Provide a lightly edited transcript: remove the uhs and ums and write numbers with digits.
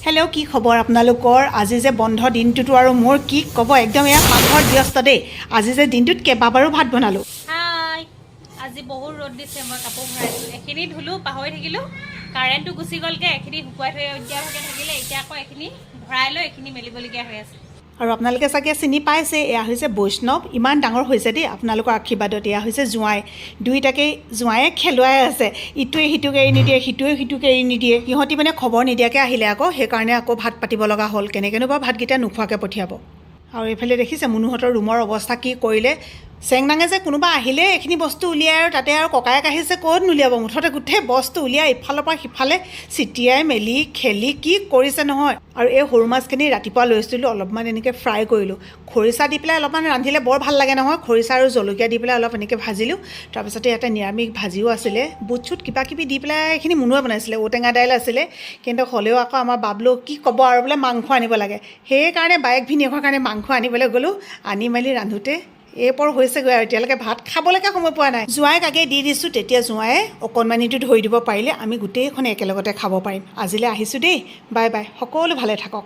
Hello' কি খবৰ আপোনালোকৰ? আজি যে বন্ধ দিনটোতো আৰু মোৰ কি ক'ব, একদম এয়া পাকঘৰত ব্যস্ত দেই। আজি যে দিনটোত কেইবাবাৰো ভাত বনালোঁ। হাই, আজি বহুত ৰ'দ দিছে। মই কাপোৰ ভৰাইছোঁ, এখিনি ধুলোঁ, পাহৰি থাকিলোঁ। কাৰেণ্টটো গুচি গ'লগৈ, এখিনি শুকুৱাই থৈ এতিয়ালৈকে থাকিলে। এতিয়া আকৌ এখিনি ভৰাই লৈ এখিনি মেলিবলগীয়া হৈ আছে। আৰু আপোনালোকে চাগে চিনি পাইছে, এয়া হৈছে বৈষ্ণৱ। ইমান ডাঙৰ হৈছে দেই আপোনালোকৰ আশীৰ্বাদত। এয়া হৈছে জোঁৱাই। দুইটাকেই জোঁৱায়ে খেলুৱাই আছে, ইটোৱে সিটোক এৰি নিদিয়ে, সিটোৱে সিটোক এৰি নিদিয়ে। সিহঁতি মানে খবৰ নিদিয়াকৈ আহিলে আকৌ, সেইকাৰণে আকৌ ভাত পাতিব লগা হ'ল। কেনেকৈনো বাৰু ভাতকেইটা নোখোৱাকৈ পঠিয়াব। আৰু এইফালে দেখিছে মুনুহঁতৰ ৰুমৰ অৱস্থা কি কৰিলে। চেংনাঙে যে কোনোবা আহিলে এইখিনি বস্তু উলিয়াই, আৰু তাতে আৰু ককায়েক আহিছে, ক'ত নুলিয়াব, মুঠতে গোটেই বস্তু উলিয়াই ইফালৰ পৰা সিফালে ছিটিয়াই মেলি খেলি কি কৰিছে নহয়। আৰু এই সৰু মাছখিনি ৰাতিপুৱা লৈছিলোঁ, অলপমান এনেকৈ ফ্ৰাই কৰিলোঁ। খৰিচা দি পেলাই অলপমান ৰান্ধিলে বৰ ভাল লাগে নহয়। খৰিচা আৰু জলকীয়া দি পেলাই অলপ এনেকৈ ভাজিলোঁ। তাৰপিছতে ইয়াতে নিৰামিষ ভাজিও আছিলে, বুট চুট কিবা কিবি দি পেলাই এইখিনি মুনুৱে বনাইছিলে। ঔটেঙা দাইল আছিলে, কিন্তু হ'লেও আকৌ আমাৰ বাবলু কি ক'ব আৰু বোলে মাংস আনিব লাগে। সেইকাৰণে বায়েক ভিনীয়েকৰ কাৰণে মাংস আনিবলৈ গ'লোঁ। আনি মেলি ৰান্ধোতে এইপৰ হৈছেগৈ আৰু এতিয়ালৈকে ভাত খাবলৈকে সময় পোৱা নাই। জোঁৱাইক আগে দি দিছোঁ, তেতিয়া জোঁৱায়ে অকণমানিটো ধৰি দিব পাৰিলে আমি গোটেইখনে একেলগতে খাব পাৰিম। আজিলৈ আহিছোঁ দেই, বাই বাই, সকলো ভালে থাকক।